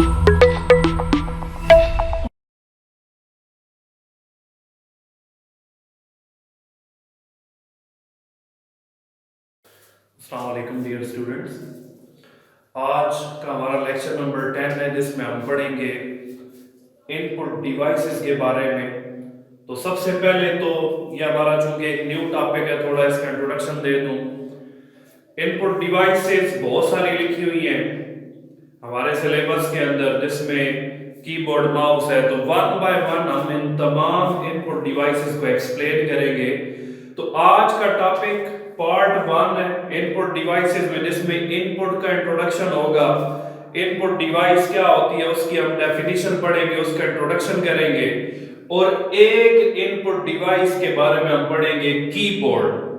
अस्सलाम वालेकुम dear students. आज का हमारा लेक्चर नंबर 10 है जिसमें हम पढ़ेंगे इनपुट डिवाइसेस के बारे में। तो सबसे पहले तो ये हमारा चूंकि एक न्यू टॉपिक है, थोड़ा इसका इंट्रोडक्शन दे दूं। इनपुट डिवाइसेस बहुत सारी लिखी हुई हैं हमारे सिलेबस के अंदर, जिसमें कीबोर्ड माउस है। तो वन बाय वन हम इन तमाम इनपुट डिवाइसेस को एक्सप्लेन करेंगे। तो आज का टॉपिक पार्ट 1 है इनपुट डिवाइसेस में, जिसमें इनपुट का इंट्रोडक्शन होगा। इनपुट डिवाइस क्या होती है उसकी हम डेफिनेशन पढ़ेंगे, उसका इंट्रोडक्शन करेंगे, और एक इनपुट डिवाइस के बारे में हम पढ़ेंगे कीबोर्ड।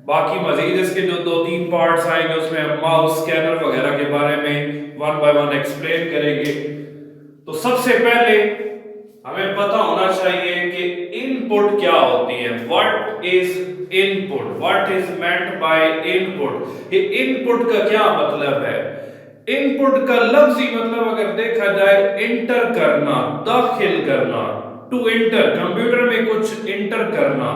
बाकी मजीद इसके जो 2-3 पार्ट्स आएंगे उसमें हम माउस, स्कैनर वगैरह के बारे में वन बाय वन एक्सप्लेन करेंगे। तो सबसे पहले हमें पता होना चाहिए कि इनपुट क्या होती है। What is input, what is meant by input. ये इनपुट का क्या मतलब है? इनपुट का लफ्जी मतलब अगर देखा जाए इंटर करना, दाखिल करना। टू इंटर, कंप्यूटर में कुछ इंटर करना।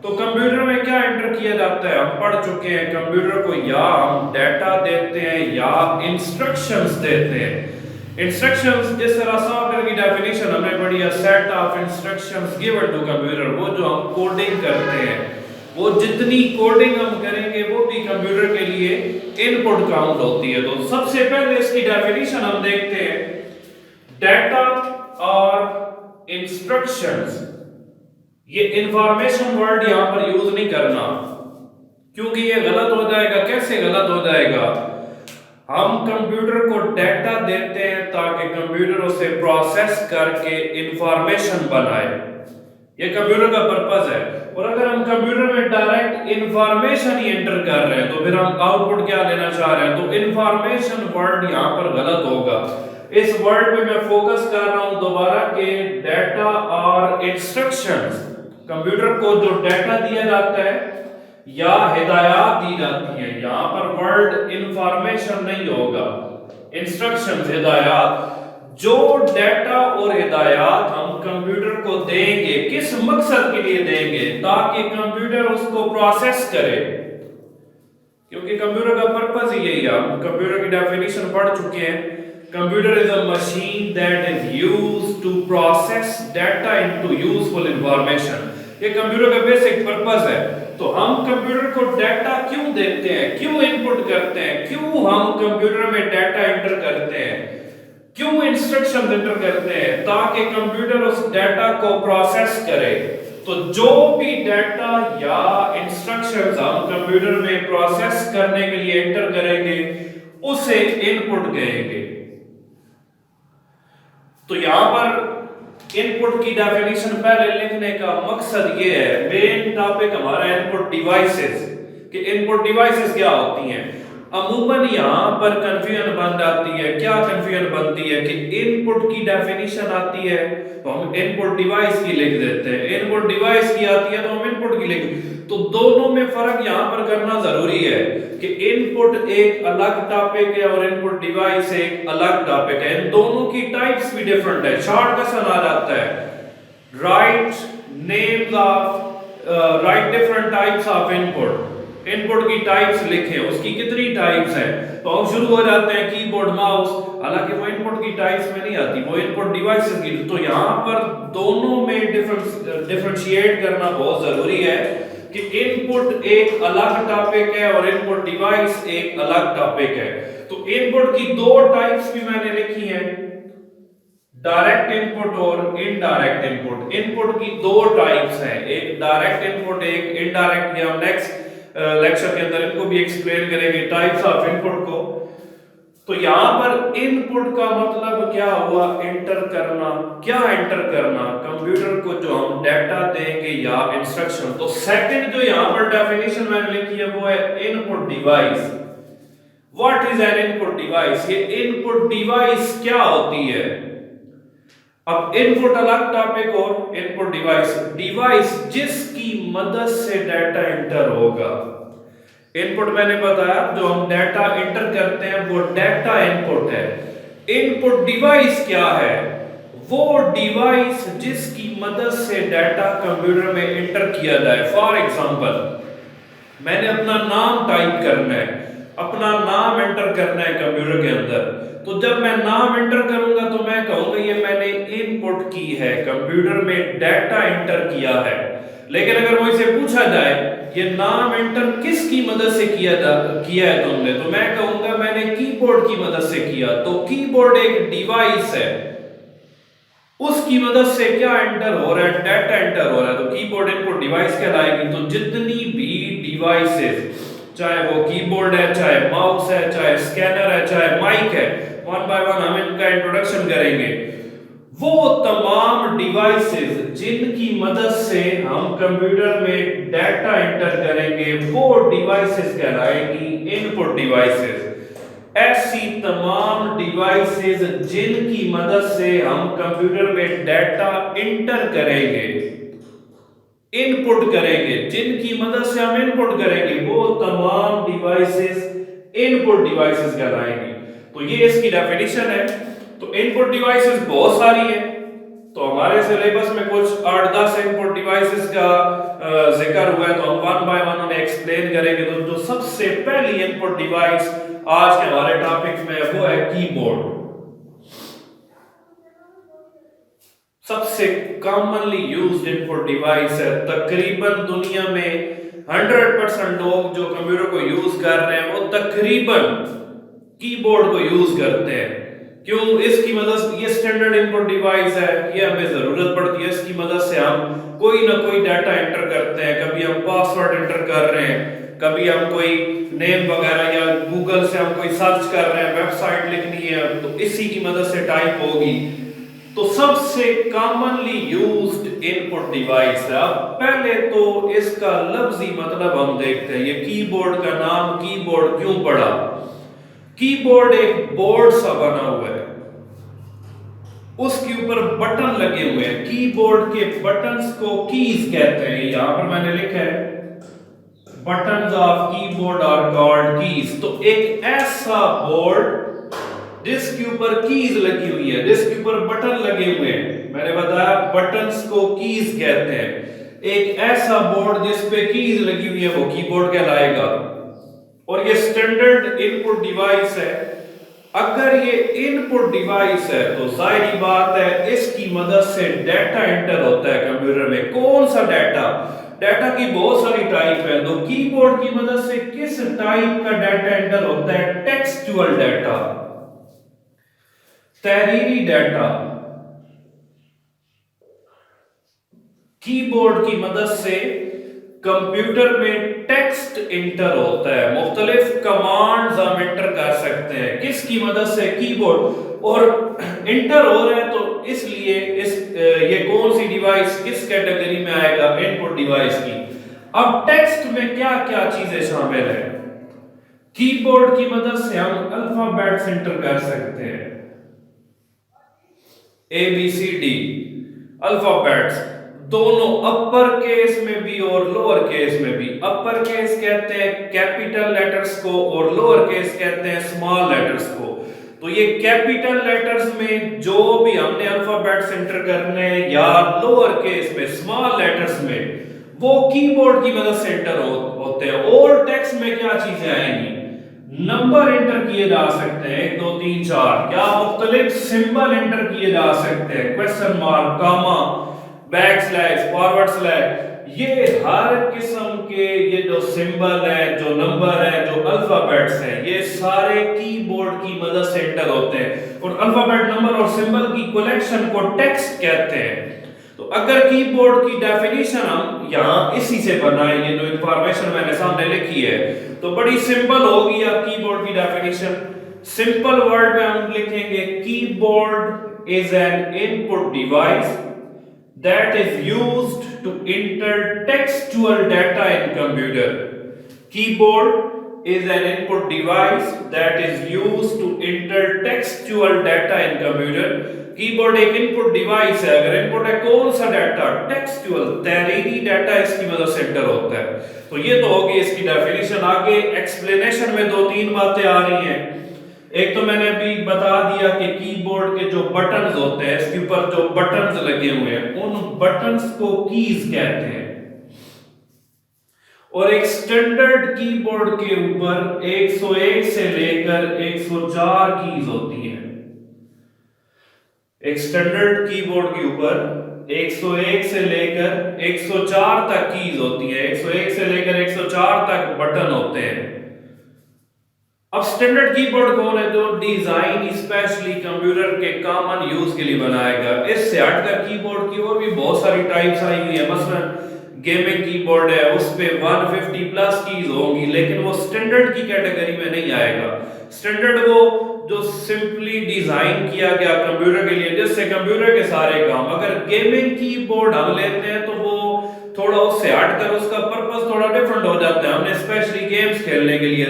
तो कंप्यूटर में क्या एंटर किया जाता है हम पढ़ चुके हैं। कंप्यूटर को या हम डाटा देते हैं या इंस्ट्रक्शंस देते हैं। इंस्ट्रक्शंस जिस तरह सॉफ्टवेयर की डेफिनेशन हमने पढ़ी है, set of instructions given to computer. वो जो हम कोडिंग करते हैं, वो जितनी कोडिंग हम करेंगे वो भी कंप्यूटर के लिए इनपुट काउंट होती है। तो सबसे पहले इसकी डेफिनेशन हम देखते हैं। डाटा और इंस्ट्रक्शंस, ये इंफॉर्मेशन वर्ड यहां पर यूज नहीं करना, क्योंकि ये गलत हो जाएगा। कैसे गलत हो जाएगा? हम कंप्यूटर को डाटा देते हैं ताकि कंप्यूटर उसे प्रोसेस करके इंफॉर्मेशन बनाए। ये कंप्यूटर का पर्पस है। और अगर हम कंप्यूटर में डायरेक्ट इंफॉर्मेशन ही एंटर कर रहे हैं तो फिर हम आउटपुट क्या लेना चाह रहे हैं? तो इंफॉर्मेशन वर्ड यहां पर गलत होगा। इस वर्ड पे मैं फोकस कर रहा हूं दोबारा कि डाटा और इंस्ट्रक्शंस, कंप्यूटर को जो डाटा दिया जाता है या हिदायत दी जाती है, यहां पर वर्ड इंफॉर्मेशन नहीं होगा, इंस्ट्रक्शंस, हिदायत। जो डाटा और हिदायत हम कंप्यूटर को देंगे, किस मकसद के लिए देंगे? ताकि कंप्यूटर उसको प्रोसेस करे, क्योंकि कंप्यूटर का पर्पस ही यही है। हम कंप्यूटर की डेफिनेशन पढ़ चुके हैं। Computer is a machine that is used to process data into useful information. ये कंप्यूटर का बेसिक पर्पस है। तो हम कंप्यूटर को डाटा क्यों देते हैं, क्यों इनपुट करते हैं, क्यों हम कंप्यूटर में डाटा एंटर करते हैं, क्यों इंस्ट्रक्शन एंटर करते हैं? ताकि कंप्यूटर उस डाटा को प्रोसेस करे। तो जो भी डाटा या इंस्ट्रक्शंस हम कंप्यूटर में प्रोसेस करने के लिए एंटर करेंगे उसे इनपुट कहेंगे। तो यहां पर इनपुट की डेफिनेशन पहले लिखने का मकसद ये है, मेन टॉपिक हमारा इनपुट डिवाइसेस, कि इनपुट डिवाइसेस क्या होती हैं। अमूमन यहां पर कंफ्यूजन बन जाती है। क्या कंफ्यूजन बनती है कि इनपुट की डेफिनेशन आती है तो हम इनपुट डिवाइस की लिख देते हैं, इनपुट डिवाइस की आती है तो हम इनपुट की लिख। तो दोनों में फर्क यहां पर करना जरूरी है कि इनपुट एक अलग टॉपिक है और इनपुट डिवाइस एक अलग टॉपिक है। इन दोनों की टाइप्स भी डिफरेंट है। शॉर्ट क्वेश्चन आ जाता है, right names of, right different types of input. Input की टाइप्स लिखें, उसकी कितनी टाइप्स हैं। तो हम शुरू हो जाते हैं कीबोर्ड, माउस, हालांकि वो इनपुट की टाइप्स में नहीं आती, वो इनपुट डिवाइसेस की। तो यहां पर दोनों में डिफरेंशिएट करना बहुत जरूरी है कि इनपुट एक अलग टॉपिक है और इनपुट डिवाइस एक अलग टॉपिक है। तो इनपुट की दो टाइप्स भी मैंने लिखी हैं, डायरेक्ट इनपुट और इनडायरेक्ट इनपुट। इनपुट की दो टाइप्स हैं, एक डायरेक्ट इनपुट, एक इनडायरेक्ट। ये हम नेक्स्ट लेक्चर के अंदर इनको भी एक्सप्लेन करेंगे, टाइप्स ऑफ इनपुट को। तो यहां पर इनपुट का मतलब क्या हुआ? एंटर करना। क्या एंटर करना? कंप्यूटर को जो हम डाटा देंगे या इंस्ट्रक्शन। तो सेकंड जो यहां पर डेफिनेशन मैंने लिखी है वो है input device. What is an input device? ये इनपुट डिवाइस क्या होती है? अब इनपुट अलग टॉपिक और इनपुट डिवाइस। डिवाइस जिसकी मदद से डाटा एंटर होगा। इनपुट मैंने बताया जो हम डाटा एंटर करते हैं वो डाटा इनपुट है। इनपुट डिवाइस क्या है? वो डिवाइस जिसकी मदद से डाटा कंप्यूटर में एंटर किया जाए। फॉर एग्जांपल, मैंने अपना नाम टाइप करना है, अपना नाम एंटर करना है कंप्यूटर के अंदर। तो जब मैं नाम एंटर करूंगा तो मैं कहूंगा ये मैंने इनपुट की है, कंप्यूटर में डाटा एंटर किया है। लेकिन अगर मुझसे पूछा जाए ये नाम एंटर किसकी मदद से किया है तुमने, तो मैं कहूंगा मैंने कीबोर्ड की मदद से किया। तो कीबोर्ड एक डिवाइस है, उसकी मदद से क्या एंटर हो रहा है? डाटा एंटर हो रहा है। तो कीबोर्ड इनपुट डिवाइस कहलाएगी। तो जितनी भी डिवाइसेस, चाहे वो कीबोर्ड है, चाहे माउस है, चाहे स्कैनर है, चाहे माइक है, वन बाय वन हम इनका इंट्रोडक्शन करेंगे। वो तमाम डिवाइसेस जिनकी मदद से हम कंप्यूटर में डाटा एंटर करेंगे वो डिवाइसेस कहलाएंगी इनपुट डिवाइसेस। ऐसी तमाम डिवाइसेस जिनकी मदद से हम कंप्यूटर में डाटा इंटर करेंगे, इनपुट करेंगे, जिनकी मदद से हम इनपुट करेंगे वो तमाम डिवाइसेस इनपुट डिवाइसेस कहलाएंगी। तो ये इसकी डेफिनेशन है। तो इनपुट डिवाइसेस बहुत सारी है, तो हमारे सिलेबस में कुछ 8-10 इनपुट डिवाइसेस का जिक्र हुआ है, तो हम वन बाय वन उन्हें एक्सप्लेन करेंगे। तो जो सबसे पहली इनपुट डिवाइस आज के हमारे टॉपिक में वो है कीबोर्ड। सबसे कॉमनली यूज्ड इनपुट डिवाइस है। तकरीबन दुनिया में 100% लोग जो कंप्यूटर को यूज कर रहे हैं वो तकरीबन कीबोर्ड को यूज करते हैं। क्यों? इसकी मदद से, ये स्टैंडर्ड इनपुट डिवाइस है, ये हमें जरूरत पड़ती है, इसकी मदद से हम कोई ना कोई डाटा एंटर करते हैं। कभी हम पासवर्ड एंटर कर रहे हैं, कभी हम कोई नेम वगैरह या गूगल से हम कोई सर्च कर रहे हैं, वेबसाइट लिखनी है, तो इसी की मदद से टाइप होगी। तो सबसे कॉमनली यूज्ड इनपुट डिवाइस है। अब पहले तो इसका लफ्जी मतलब हम देखते हैं। ये कीबोर्ड का नाम कीबोर्ड क्यों पड़ा? कीबोर्ड एक बोर्ड सा बना हुआ है, उसके ऊपर बटन लगे हुए हैं। कीबोर्ड के बटन्स को कीज कहते हैं। यहां पर मैंने लिखा है buttons of keyboard are called keys. तो एक ऐसा बोर्ड जिसके ऊपर कीज लगी हुई है, जिसके ऊपर बटन लगे हुए हैं, मैंने बताया बटन्स को कीज कहते हैं। एक ऐसा बोर्ड जिस पे कीज लगी हुई है वो कीबोर्ड कहलाएगा। और ये स्टैंडर्ड इनपुट डिवाइस है। अगर ये इनपुट डिवाइस है तो जाहिर बात है इसकी मदद से डाटा एंटर होता है कंप्यूटर में। कौन सा डाटा? डाटा की बहुत सारी टाइप है। तो कीबोर्ड की मदद से किस टाइप का डाटा एंटर होता है? टेक्सचुअल डाटा, तहरीरी डाटा। कीबोर्ड की मदद से कंप्यूटर में टेक्स्ट इंटर होता है, मुख्तलिफ कमांड्स हम इंटर कर सकते हैं। किसकी मदद से? कीबोर्ड। और इंटर हो रहा है तो इसलिए ये कौन सी डिवाइस किस कैटेगरी में आएगा? इनपुट डिवाइस की। अब टेक्स्ट में क्या क्या चीजें शामिल है? कीबोर्ड की मदद से हम अल्फाबेट्स इंटर कर सकते हैं, ABCD अल्फाबेट्स, दोनों अपर केस में भी और लोअर केस में भी। अपर केस कहते हैं कैपिटल लेटर्स को और लोअर केस कहते हैं स्मॉल लेटर्स को। तो ये कैपिटल लेटर्स में जो भी हमने अल्फाबेट्स एंटर करने हैं या लोअर केस में स्मॉल लेटर्स में, वो कीबोर्ड की मदद से एंटर होते हैं। और टेक्स्ट में क्या चीजें आएंगी? नंबर एंटर किए जा सकते हैं, 1 2 3 4, या मुख्तलिफ सिंबल एंटर किए जा सकते हैं, क्वेश्चन मार्क, कामा, बैक स्लैश, फॉरवर्ड स्लैश। ये हर किस्म के ये जो सिंबल है, जो नंबर है, जो अल्फाबेट्स हैं, ये सारे कीबोर्ड की मदद से एंटर होते हैं। और अल्फाबेट, नंबर और सिंबल की कलेक्शन को टेक्स्ट कहते हैं। तो अगर कीबोर्ड की डेफिनेशन हम यहां इसी से बनाए, ये जो इंफॉर्मेशन मैंने सामने लिखी है, तो बड़ी सिंपल होगी आप कीबोर्ड की डेफिनेशन। सिंपल वर्ड में हम लिखेंगे keyboard is an input device that is used to enter textual data in computer. Keyboard is an input device that is used to enter textual data in computer. Keyboard एक input device है। अगर input है कौन सा data? Textual, तहरीरी data इसकी मदद से enter होता है। तो ये तो होगी इसकी डेफिनेशन। आगे एक्सप्लेनेशन में 2-3 बातें आ रही हैं। ایک تو میں نے ابھی بتا دیا کہ کی بورڈ کے جو بٹنز ہوتے ہیں، اس کے اوپر جو بٹنز لگے ہوئے ہیں ان بٹنز کو کیز کہتے ہیں، اور ایک سٹینڈرڈ کی بورڈ کے اوپر 101 سے لے کر 104 کیز ہوتی ہیں۔ ایک سٹینڈرڈ کی بورڈ کے اوپر 101 سے لے کر 104 تک کیز ہوتی ہیں، 101 سے لے کر 104 تک بٹن ہوتے ہیں۔ اب سٹینڈرڈ کی بورڈ کون ہے؟ جو ڈیزائن اسپیشلی کمپیوٹر کے کامن یوز کے لیے بنایا گیا۔ اس سے ہٹ کر کی بورڈ کی اور بھی بہت ساری ٹائپس آئی ہوئی ہیں، مثلا گیمنگ کی بورڈ ہے، اس پہ 150 پلس کیز ہوں گی، لیکن وہ سٹینڈرڈ کی کیٹیگری میں نہیں آئے گا۔ سٹینڈرڈ وہ جو سمپلی ڈیزائن کیا گیا کمپیوٹر کے لیے، جس سے کمپیوٹر کے سارے کام۔ اگر گیمنگ کی بورڈ ہم لیتے ہیں تو وہ تھوڑا اس سے ہٹ کر اس کا پرپس تھوڑا ڈیفرنٹ ہو جاتا ہے، ہم نے اسپیشلی گیمز کھیلنے کے لیے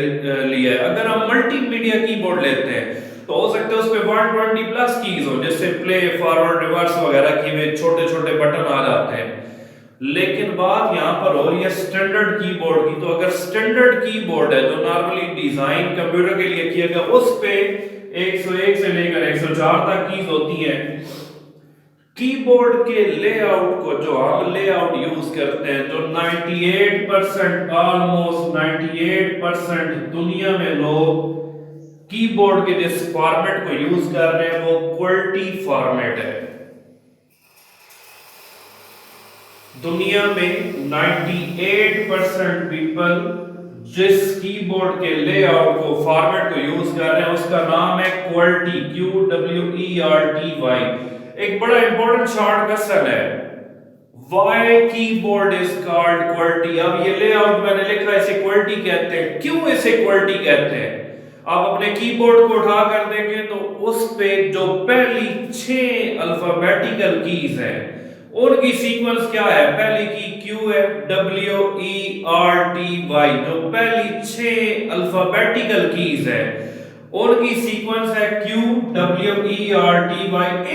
لیا ہے۔ اگر ہم ملٹی میڈیا کی بورڈ لیتے ہیں تو ہو سکتا ہے اس پہ 120 پلس کیز ہو، جس سے پلے، فارورڈ، ریورس وغیرہ کی ہوئے چھوٹے چھوٹے بٹن آ جاتے ہیں۔ لیکن بات یہاں پر ہو رہی ہے سٹینڈرڈ کی بورڈ کی، تو اگر سٹینڈرڈ کی بورڈ ہے جو نارملی ڈیزائن کمپیوٹر کے لیے کیا گیا، اس پہ 101 سے لے کر 104 تک کیز ہوتی ہیں۔ کی بورڈ کے لے آؤٹ کو جو ہم لے آؤٹ یوز کرتے ہیں، جو 98% آلموسٹ 98% دنیا میں لوگ کی بورڈ کے جس فارمیٹ کو یوز کر رہے ہیں وہ QWERTY فارمیٹ ہے۔ دنیا میں 98% پیپل جس کی بورڈ کے لے آؤٹ کو فارمیٹ کو یوز کر رہے ہیں اس کا نام ہے QWERTY، QWERTY۔ ایک بڑا امپورٹنٹ شارٹ کوسچن ہے، why keyboard is called QWERTY؟ اب یہ لے آؤٹ میں نے لکھا اسے QWERTY کہتے ہیں، کیوں اسے QWERTY کہتے ہیں؟ آپ اپنے کی بورڈ کو اٹھا کر دیکھیں تو اس پہ جو پہلی 6 الفابیٹیکل کیز ہیں ان کی سیکوینس کیا ہے؟ پہلی کی Q ہے، WERTY، جو پہلی 6 الفابیٹیکل کیز ہیں ان کی سیکوینس ہے QWERTY۔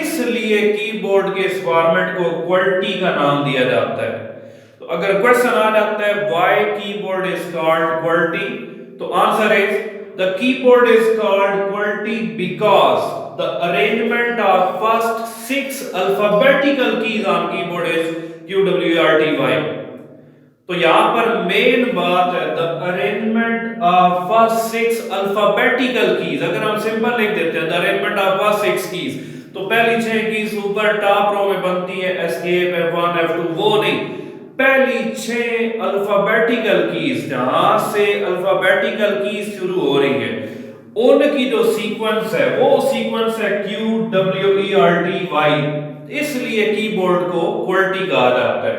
اس لیے کی بورڈ کے اس فارمیٹ کو QWERTY کا نام دیا جاتا ہے۔ تو اگر کوئسچن آ جاتا ہے why keyboard is called QWERTY، تو answer is the keyboard is called QWERTY because the arrangement of first 6 alphabetical keys on keyboard is QWERTY۔ تو یہاں پر مین بات ہے the arrangement of first 6 alphabetical keys۔ اگر ہم سمپل لکھ دیتے ہیں the arrangement of first 6 keys، تو پہلی 6 کیز اوپر ٹاپ رو میں بنتی ہے، escape، F1، F2، وہ نہیں، پہلی 6 الفابیٹیکل کیز جہاں سے الفابیٹیکل کیز شروع ہو رہی ہیں ان کی جو سیکوینس ہے وہ سیکوینس ہے QWERTY۔ اس لیے کی بورڈ کو QWERTY کہا جاتا ہے۔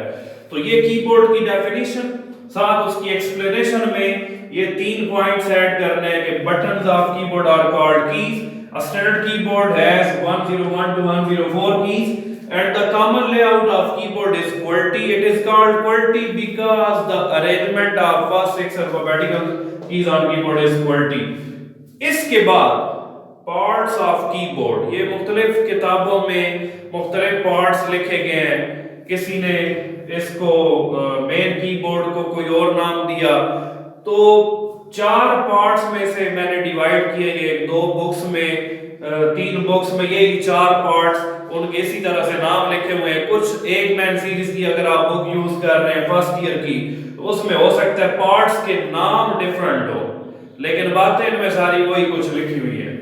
تو یہ کی بورڈ کی ڈیفینیشن ساتھ اس کی ایکسپلینیشن میں یہ 3 پوائنٹس ایڈ کرنے ہیں کہ buttons of keyboard are called keys. A standard keyboard has 101 to 104 keys and the common layout of keyboard is QWERTY. It is called QWERTY because the arrangement of first 6 alphabetical keys on keyboard is QWERTY۔ اس کے بعد parts of keyboard، یہ مختلف کتابوں میں مختلف parts لکھے گئے ہیں، کسی نے اس کو مین کی بورڈ کو کوئی اور نام دیا، تو 4 پارٹس میں سے میں نے ڈیوائیڈ کیے گئے، 2 بکس میں 3 بکس میں یہی 4 پارٹس، ان کے اسی طرح سے نام لکھے ہوئے ہیں۔ کچھ ایک مین سیریز کی اگر آپ بک یوز کر رہے ہیں فرسٹ ایئر کی تو اس میں ہو سکتا ہے پارٹس کے نام ڈیفرنٹ ہو، لیکن باتیں ان میں ساری وہی کچھ لکھی ہوئی ہیں۔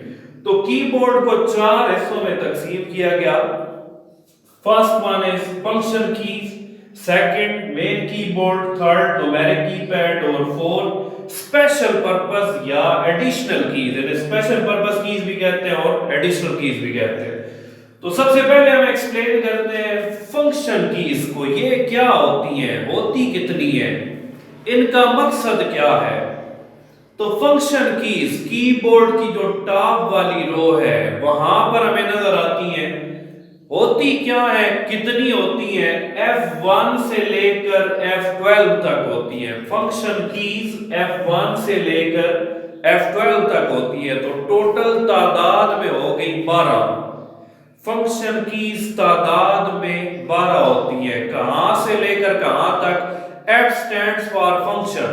تو کی بورڈ کو 4 حصوں میں تقسیم کیا گیا۔ First one is function keys, second main keyboard, third numeric keypad, اور 4 اسپیشل پرپس یا ایڈیشنل کیز، یعنی اسپیشل پرپس کیز بھی کہتے ہیں اور ایڈیشنل کیز بھی کہتے ہیں۔ تو سب سے پہلے ہم ایکسپلین کرتے ہیں فنکشن کیز کو، یہ کیا ہوتی ہیں، ہوتی کتنی ہیں، ان کا مقصد کیا ہے۔ تو فنکشن کیز کی بورڈ کی جو ٹاپ والی رو ہے وہاں پر ہمیں نظر آتی ہیں، ہوتی کیا ہے، کتنی ہوتی ہیں، F1 سے لے کر F12 تک ہوتی ہیں۔ فنکشن کیز F1 سے لے کر F12 تک ہوتی ہے، تو ٹوٹل تعداد میں ہو گئی 12۔ فنکشن کیز تعداد میں 12 ہوتی ہیں، کہاں سے لے کر کہاں تک؟ F stands for function،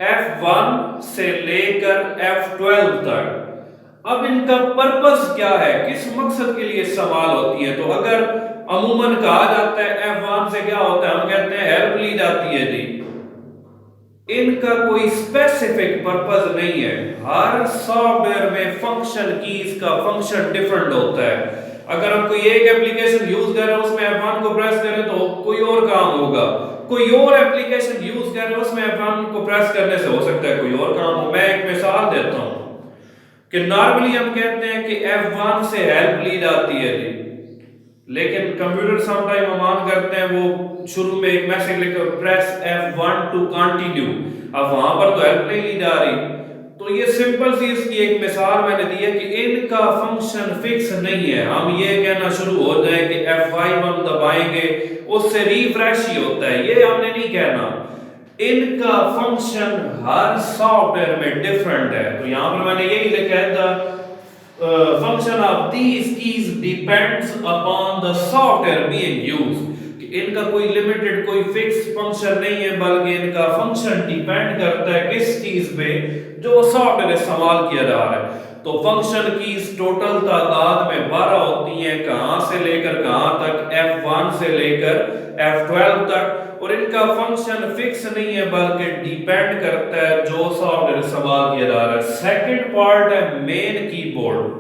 F1 سے لے کر F12 تک۔ اب ان کا پرپس کیا ہے، کس مقصد کے لیے استعمال ہوتی ہے؟ تو اگر عموماً کہا جاتا ہے F1 سے کیا ہوتا ہے، ہم کہتے ہیں ہیلپ لی جاتی ہے جی، ان کا کوئی اسپیسیفک پرپز نہیں ہے. ہر سافٹ ویئر میں فنکشن کیز کا فنکشن ڈفرنٹ ہوتا ہے. اگر ہم کوئی ایک ایپلیکیشن یوز کر رہے ہیں اس میں F1 کو پریس کریں تو کوئی اور کام ہوگا، کوئی اور ایپلیکیشن یوز کر رہے ہیں اس میں F1 کو پریس کرنے سے ہو سکتا ہے کوئی اور کام ہو. میں ایک مثال دیتا ہوں کہ نارملی ہم کہتے ہیں کہ F1 سے ہیلپ لی جاتی ہے جی، لیکن کمپیوٹر سم ٹائم ہم آن کرتے ہیں وہ شروع میں ایک میسج لکھ کر پریس F1 ٹو کنٹینیو، اب وہاں پر تو ہیلپ نہیں لی جا رہی. تو یہ سمپل سی اس کی ایک مثال میں نے دی ہے کہ ان کا فنکشن فکس نہیں ہے. ہم یہ کہنا شروع ہو جائیں کہ F5 ہم دبائیں گے اس سے ریفریش ہی ہوتا ہے، یہ ہم نے نہیں کہنا. ان کا فنکشن ہر سافٹ ویئر میں ڈفرنٹ ہے. تو یہاں پر میں نے یہی لکھا ہے function of these keys depends upon the software being used. کہ ان کا کوئی لمیٹڈ کوئی فکس فنکشن نہیں ہے بلکہ ان کا فنکشن ڈیپینڈ کرتا ہے کس چیز پہ جو سافٹ ویئر استعمال کیا جا رہا ہے. تو فنکشن کیز ٹوٹل تعداد میں 12 ہوتی ہیں، کہاں سے لے کر کہاں تک، F1 سے لے کر F12 تک، اور ان کا فنکشن فکس نہیں ہے بلکہ ڈیپینڈ کرتا ہے جو سافٹ ویئر استعمال کیا جا رہا ہے. سیکنڈ پارٹ ہے مین کی بورڈ.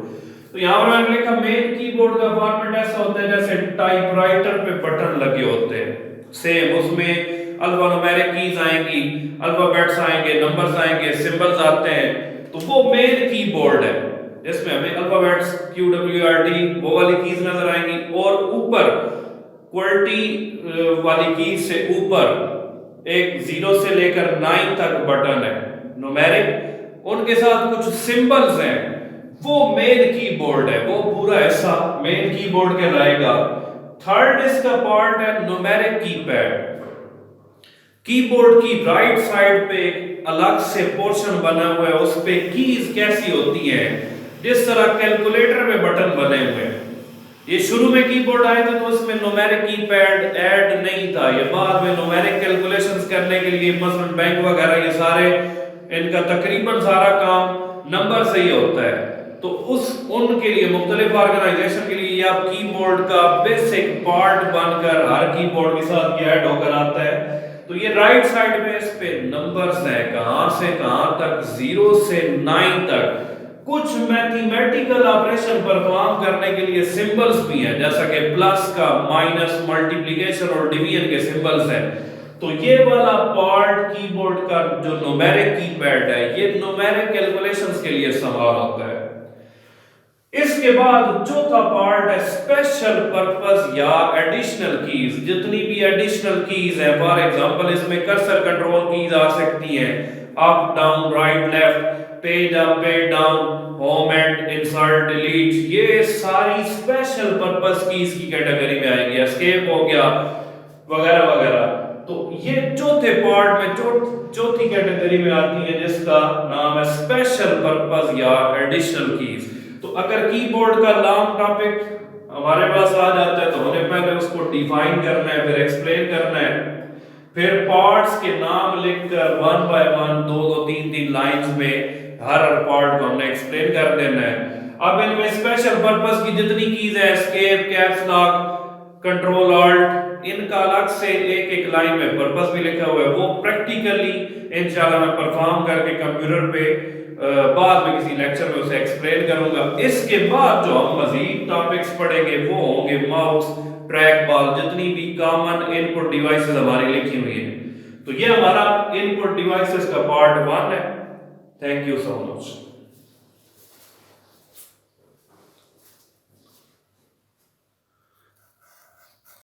تو یہاں پر میں نے لکھا مین کی بورڈ کا فارمیٹ ایسا ہوتا ہے جیسے ٹائپ رائٹر پہ بٹن لگے ہوتے ہیں. سیم اس میں الفا نومیرک کیز آئیں گی، الفابیٹس آئیں گے، نمبرز آئیں گے، سمبلز آتے ہیں. تو وہ مین کی بورڈ ہے جس میں ہمیں الفابیٹس QWERT وہ والی کیز نظر آئیں گی، اور اوپر QWERTY والی کیز سے اوپر ایک 0 سے لے کر 9 تک بٹن ہے نومیرک، ان کے ساتھ کچھ سمبلز ہیں، وہ مین کی بورڈ ہے. وہ پورا ایسا مین کی بورڈ کہلائے گا. تھرڈ اس کا پارٹ ہے نومیرک کی پیڈ. کی بورڈ کی رائٹ سائڈ پہ الگ سے پورشن بنا ہوا ہے، اس پہ کیز کیسی ہوتی ہیں جس طرح کیلکولیٹر میں بٹن بنے ہوئے ہیں. یہ شروع میں کی بورڈ آئے تھے تو اس میں نومیرک کی پیڈ ایڈ نہیں تھا، یہ بعد میں نومیرک کیلکولیشنز کرنے کے لیے مثلا بینک وغیرہ یہ سارے ان کا تقریباً سارا کام نمبر سے ہی ہوتا ہے. تو ان کے لیے مختلف آرگنائزیشن کے لیے یہ آپ کی بورڈ کا بیسک پارٹ بن کر ہر کی بورڈ کے ساتھ یہ ایڈ ہو کر آتا ہے. تو یہ رائٹ سائڈ میں اس پہ نمبرز ہیں، کہاں سے کہاں تک، 0 سے 9 تک. کچھ میتھمیٹیکل آپریشن پرفارم کرنے کے لیے سمبلز بھی ہیں جیسا کہ پلس کا، مائنس، ملٹیپلیکیشن اور ڈویژن کے سمبلز ہیں. تو یہ والا پارٹ کی بورڈ کا جو نومیرک کی پیڈ ہے یہ نومیرک کیلکولیشنز کے لیے استعمال ہوتا ہے. اس کے بعد چوتھا پارٹ ہے اسپیشل پرپز یا ایڈیشنل کیز. جتنی بھی ایڈیشنل کیز ہیں، فار ایگزامپل اس میں کرسر کنٹرول کیز آ سکتی ہیں، up down right left, page up page down, home and insert delete, یہ ساری اسپیشل پرپز کیز کی کیٹیگری میں آئے گی. اسکیپ ہو گیا وغیرہ وغیرہ. تو یہ چوتھے پارٹ میں چوتھی کیٹیگری میں آتی ہے جس کا نام ہے اسپیشل پرپز یا ایڈیشنل کیز. تو اگر کی بورڈ کا لانگ ٹاپک ہمارے پاس آ جاتا ہے تو ہمیں پہلے اس کو ڈیفائن کرنا ہے، پھر ایکسپلین کرنا ہے، پھر پارٹس کے نام لکھ کر 1 بائی 1 2 3 لائنز میں ہر پارٹ کو ہم نے ایکسپلین کر دینا ہے. اب ان میں اسپیشل پرپز کی جتنی کیز ہے، escape, caps lock, control alt, ان کا الگ سے ایک ایک لائن میں پرپز بھی لکھا ہوا ہے. وہ پریکٹیکلی انشاءاللہ میں پرفارم کر کے کمپیوٹر پہ بعد میں کسی لیکچر میں اسے ایکسپلین کروں گا. اس کے بعد جو ہم مزید ٹاپکس پڑھیں گے وہ ہوں گے ماؤس، ٹریک بال، جتنی بھی کامن ان پٹ ڈیوائسز ہماری لکھی ہوئی ہیں. تو یہ ہمارا ان پٹ ڈیوائسز کا پارٹ 1 ہے. Thank you so much.